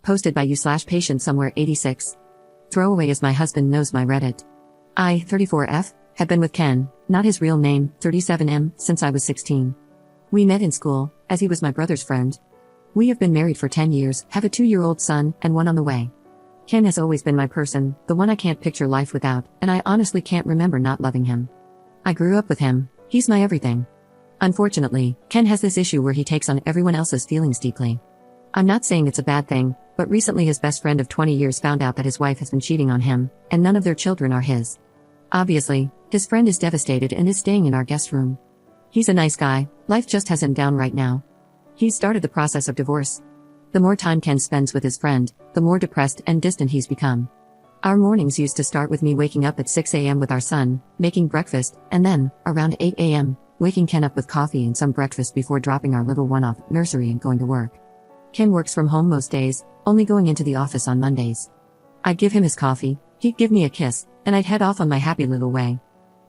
Posted by you/patient somewhere 86. Throwaway as my husband knows my Reddit. I, 34F, have been with Ken, not his real name, 37M, since I was 16. We met in school, as he was my brother's friend. We have been married for 10 years, have a 2-year-old son, and one on the way. Ken has always been my person, the one I can't picture life without, and I honestly can't remember not loving him. I grew up with him, he's my everything. Unfortunately, Ken has this issue where he takes on everyone else's feelings deeply. I'm not saying it's a bad thing, but recently his best friend of 20 years found out that his wife has been cheating on him, and none of their children are his. Obviously, his friend is devastated and is staying in our guest room. He's a nice guy, life just has him down right now. He's started the process of divorce. The more time Ken spends with his friend, the more depressed and distant he's become. Our mornings used to start with me waking up at 6 a.m. with our son, making breakfast, and then, around 8 a.m., waking Ken up with coffee and some breakfast before dropping our little one off at nursery and going to work. Ken works from home most days, only going into the office on Mondays. I'd give him his coffee, he'd give me a kiss, and I'd head off on my happy little way.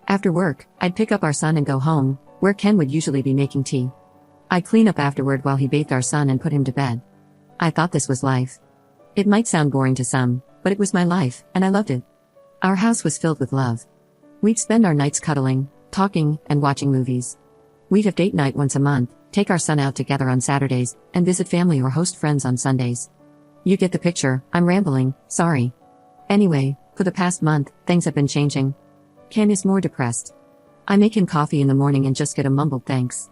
After work, I'd pick up our son and go home, where Ken would usually be making tea. I'd clean up afterward while he bathed our son and put him to bed. I thought this was life. It might sound boring to some, but it was my life, and I loved it. Our house was filled with love. We'd spend our nights cuddling, talking, and watching movies. We'd have date night once a month, take our son out together on Saturdays, and visit family or host friends on Sundays. You get the picture, I'm rambling, sorry. Anyway, for the past month, things have been changing. Ken is more depressed. I make him coffee in the morning and just get a mumbled thanks.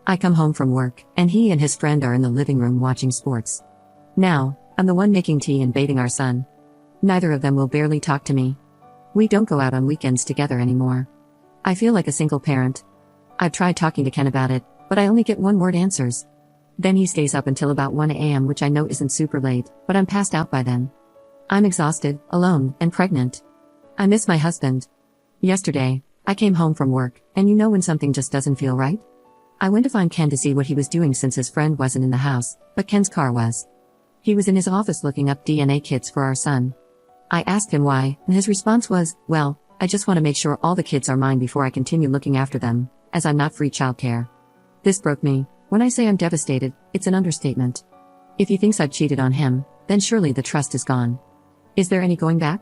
I come home from work, and he and his friend are in the living room watching sports. Now, I'm the one making tea and bathing our son. Neither of them will barely talk to me. We don't go out on weekends together anymore. I feel like a single parent. I've tried talking to Ken about it, but I only get one-word answers. Then he stays up until about 1 a.m., which I know isn't super late, but I'm passed out by then. I'm exhausted, alone, and pregnant. I miss my husband. Yesterday, I came home from work, and you know when something just doesn't feel right? I went to find Ken to see what he was doing since his friend wasn't in the house, but Ken's car was. He was in his office looking up DNA kits for our son. I asked him why, and his response was, well, I just want to make sure all the kids are mine before I continue looking after them, as I'm not free childcare. This broke me. When I say I'm devastated, it's an understatement. If he thinks I've cheated on him, then surely the trust is gone. Is there any going back?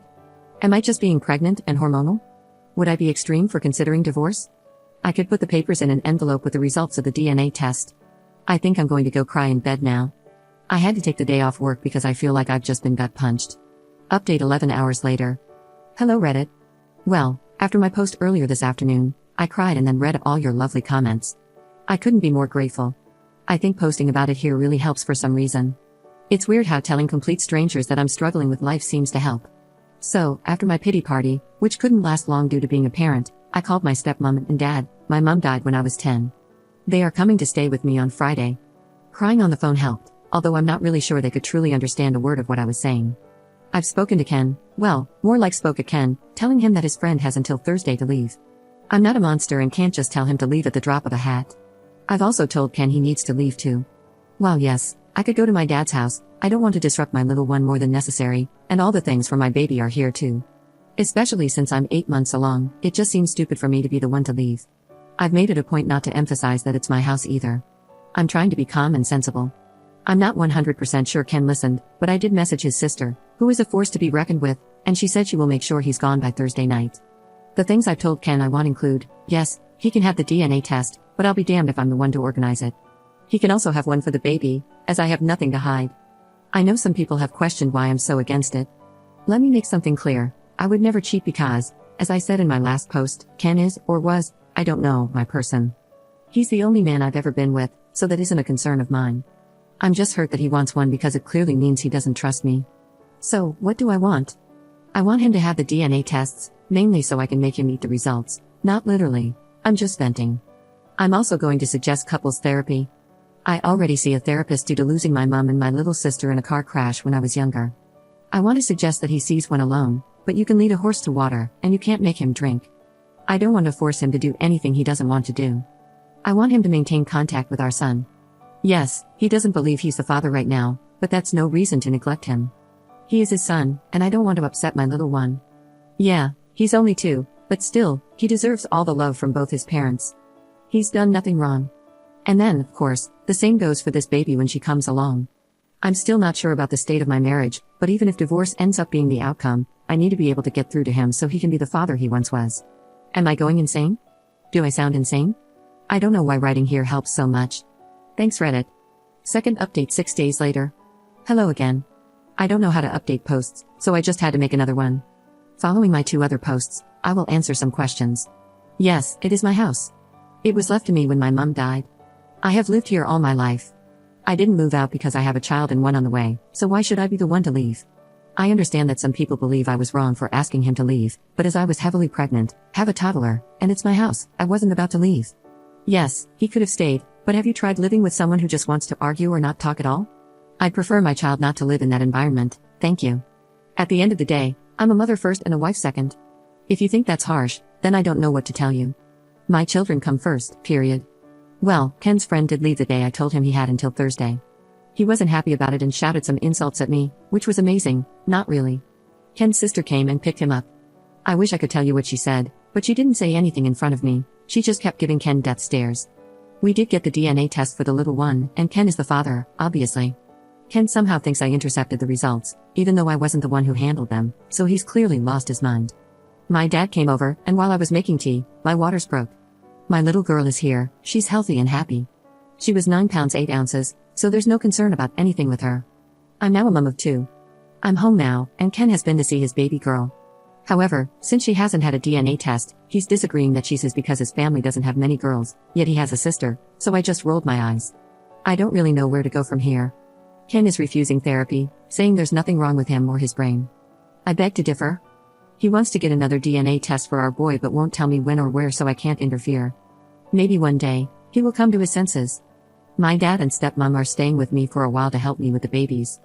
Am I just being pregnant and hormonal? Would I be extreme for considering divorce? I could put the papers in an envelope with the results of the DNA test. I think I'm going to go cry in bed now. I had to take the day off work because I feel like I've just been gut punched. Update 11 hours later. Hello Reddit. Well, after my post earlier this afternoon, I cried and then read all your lovely comments. I couldn't be more grateful. I think posting about it here really helps for some reason. It's weird how telling complete strangers that I'm struggling with life seems to help. So, after my pity party, which couldn't last long due to being a parent, I called my stepmom and dad. My mom died when I was 10. They are coming to stay with me on Friday. Crying on the phone helped, although I'm not really sure they could truly understand a word of what I was saying. I've spoken to Ken, well, more like spoke at Ken, telling him that his friend has until Thursday to leave. I'm not a monster and can't just tell him to leave at the drop of a hat. I've also told Ken he needs to leave too. While yes, I could go to my dad's house, I don't want to disrupt my little one more than necessary, and all the things for my baby are here too. Especially since I'm 8 months along, it just seems stupid for me to be the one to leave. I've made it a point not to emphasize that it's my house either. I'm trying to be calm and sensible. I'm not 100% sure Ken listened, but I did message his sister, who is a force to be reckoned with, and she said she will make sure he's gone by Thursday night. The things I've told Ken I want include, yes, he can have the DNA test, but I'll be damned if I'm the one to organize it. He can also have one for the baby, as I have nothing to hide. I know some people have questioned why I'm so against it. Let me make something clear. I would never cheat because, as I said in my last post, Ken is, or was, I don't know, my person. He's the only man I've ever been with, so that isn't a concern of mine. I'm just hurt that he wants one because it clearly means he doesn't trust me. So, what do I want? I want him to have the DNA tests, mainly so I can make him eat the results, not literally. I'm just venting. I'm also going to suggest couples therapy. I already see a therapist due to losing my mom and my little sister in a car crash when I was younger. I want to suggest that he sees one alone, but you can lead a horse to water, and you can't make him drink. I don't want to force him to do anything he doesn't want to do. I want him to maintain contact with our son. Yes, he doesn't believe he's the father right now, but that's no reason to neglect him. He is his son, and I don't want to upset my little one. Yeah, he's only 2, but still, he deserves all the love from both his parents. He's done nothing wrong. And then, of course, the same goes for this baby when she comes along. I'm still not sure about the state of my marriage, but even if divorce ends up being the outcome, I need to be able to get through to him so he can be the father he once was. Am I going insane? Do I sound insane? I don't know why writing here helps so much. Thanks, Reddit. Second update 6 days later. Hello again. I don't know how to update posts, so I just had to make another one. Following my 2 other posts, I will answer some questions. Yes, it is my house. It was left to me when my mom died. I have lived here all my life. I didn't move out because I have a child and one on the way, so why should I be the one to leave? I understand that some people believe I was wrong for asking him to leave, but as I was heavily pregnant, have a toddler, and it's my house, I wasn't about to leave. Yes, he could have stayed, but have you tried living with someone who just wants to argue or not talk at all? I'd prefer my child not to live in that environment, thank you. At the end of the day, I'm a mother first and a wife second. If you think that's harsh, then I don't know what to tell you. My children come first, period. Well, Ken's friend did leave the day I told him he had until Thursday. He wasn't happy about it and shouted some insults at me, which was amazing, not really. Ken's sister came and picked him up. I wish I could tell you what she said, but she didn't say anything in front of me, she just kept giving Ken death stares. We did get the DNA test for the little one, and Ken is the father, obviously. Ken somehow thinks I intercepted the results, even though I wasn't the one who handled them, so he's clearly lost his mind. My dad came over, and while I was making tea, my waters broke. My little girl is here, she's healthy and happy. She was 9 pounds 8 ounces, so there's no concern about anything with her. I'm now a mom of 2. I'm home now, and Ken has been to see his baby girl. However, since she hasn't had a DNA test, he's disagreeing that she's his because his family doesn't have many girls, yet he has a sister, so I just rolled my eyes. I don't really know where to go from here. Ken is refusing therapy, saying there's nothing wrong with him or his brain. I beg to differ. He wants to get another DNA test for our boy but won't tell me when or where, so I can't interfere. Maybe one day, he will come to his senses. My dad and stepmom are staying with me for a while to help me with the babies.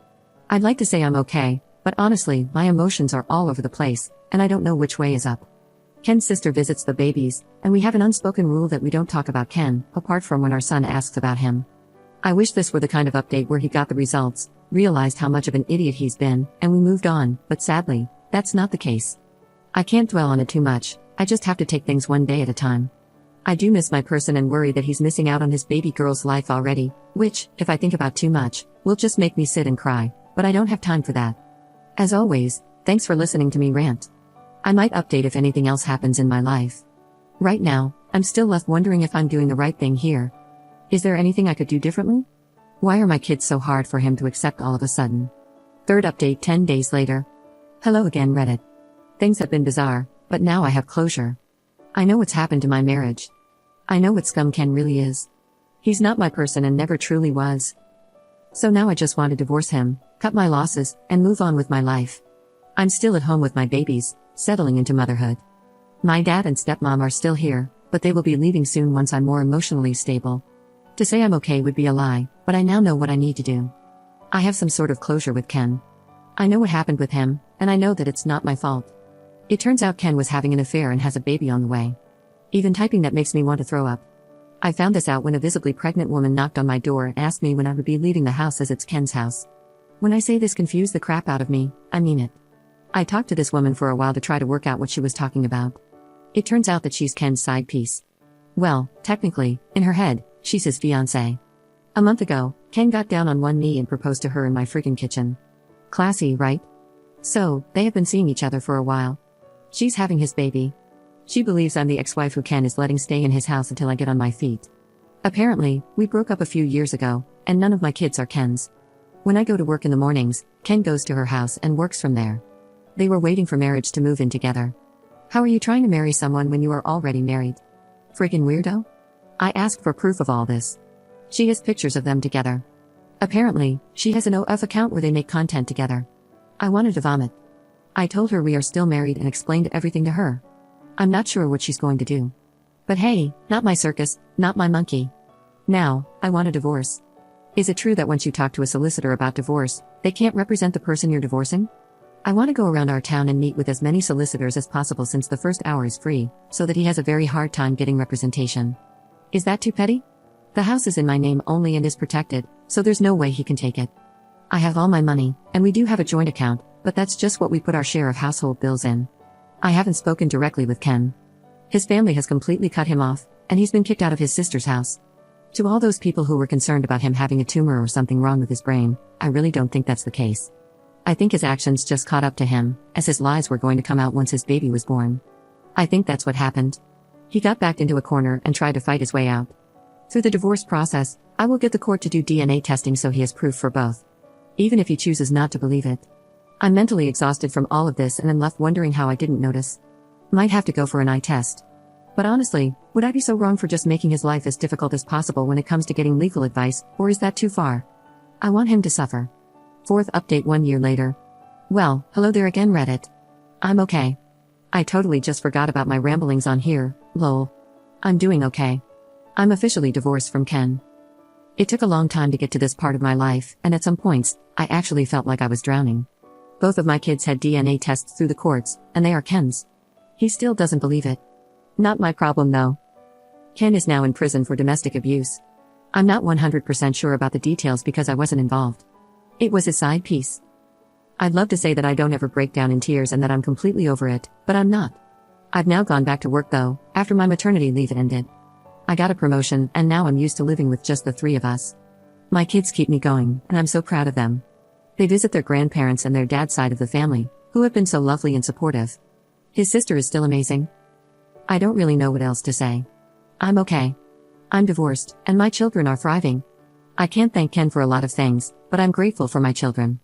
I'd like to say I'm okay, but honestly, my emotions are all over the place, and I don't know which way is up. Ken's sister visits the babies, and we have an unspoken rule that we don't talk about Ken, apart from when our son asks about him. I wish this were the kind of update where he got the results, realized how much of an idiot he's been, and we moved on, but sadly, that's not the case. I can't dwell on it too much, I just have to take things one day at a time. I do miss my person and worry that he's missing out on his baby girl's life already, which, if I think about too much, will just make me sit and cry, but I don't have time for that. As always, thanks for listening to me rant. I might update if anything else happens in my life. Right now, I'm still left wondering if I'm doing the right thing here. Is there anything I could do differently? Why are my kids so hard for him to accept all of a sudden? Third update 10 days later. Hello again, Reddit. Things have been bizarre, but now I have closure. I know what's happened to my marriage. I know what scum Ken really is. He's not my person and never truly was. So now I just want to divorce him, cut my losses, and move on with my life. I'm still at home with my babies, settling into motherhood. My dad and stepmom are still here, but they will be leaving soon once I'm more emotionally stable. To say I'm okay would be a lie, but I now know what I need to do. I have some sort of closure with Ken. I know what happened with him, and I know that it's not my fault. It turns out Ken was having an affair and has a baby on the way. Even typing that makes me want to throw up. I found this out when a visibly pregnant woman knocked on my door and asked me when I would be leaving the house, as it's Ken's house. When I say this confused the crap out of me, I mean it. I talked to this woman for a while to try to work out what she was talking about. It turns out that she's Ken's side piece. Well, technically, in her head, she's his fiancée. A month ago, Ken got down on one knee and proposed to her in my freaking kitchen. Classy, right? So, they have been seeing each other for a while. She's having his baby. She believes I'm the ex-wife who Ken is letting stay in his house until I get on my feet. Apparently, we broke up a few years ago, and none of my kids are Ken's. When I go to work in the mornings, Ken goes to her house and works from there. They were waiting for marriage to move in together. How are you trying to marry someone when you are already married? Freaking weirdo? I asked for proof of all this. She has pictures of them together. Apparently, she has an OF account where they make content together. I wanted to vomit. I told her we are still married and explained everything to her. I'm not sure what she's going to do. But hey, not my circus, not my monkey. Now, I want a divorce. Is it true that once you talk to a solicitor about divorce, they can't represent the person you're divorcing? I want to go around our town and meet with as many solicitors as possible since the first hour is free, so that he has a very hard time getting representation. Is that too petty? The house is in my name only and is protected, so there's no way he can take it. I have all my money, and we do have a joint account, but that's just what we put our share of household bills in. I haven't spoken directly with Ken. His family has completely cut him off, and he's been kicked out of his sister's house. To all those people who were concerned about him having a tumor or something wrong with his brain, I really don't think that's the case. I think his actions just caught up to him, as his lies were going to come out once his baby was born. I think that's what happened. He got backed into a corner and tried to fight his way out. Through the divorce process, I will get the court to do DNA testing so he has proof for both. Even if he chooses not to believe it. I'm mentally exhausted from all of this and am left wondering how I didn't notice. Might have to go for an eye test. But honestly, would I be so wrong for just making his life as difficult as possible when it comes to getting legal advice, or is that too far? I want him to suffer. Fourth update 1 year later. Well, hello there again, Reddit. I'm okay. I totally just forgot about my ramblings on here, lol. I'm doing okay. I'm officially divorced from Ken. It took a long time to get to this part of my life, and at some points, I actually felt like I was drowning. Both of my kids had DNA tests through the courts, and they are Ken's. He still doesn't believe it. Not my problem though. Ken is now in prison for domestic abuse. I'm not 100% sure about the details because I wasn't involved. It was his side piece. I'd love to say that I don't ever break down in tears and that I'm completely over it, but I'm not. I've now gone back to work though, after my maternity leave ended. I got a promotion and now I'm used to living with just the three of us. My kids keep me going, and I'm so proud of them. They visit their grandparents and their dad's side of the family, who have been so lovely and supportive. His sister is still amazing. I don't really know what else to say. I'm okay. I'm divorced, and my children are thriving. I can't thank Ken for a lot of things, but I'm grateful for my children.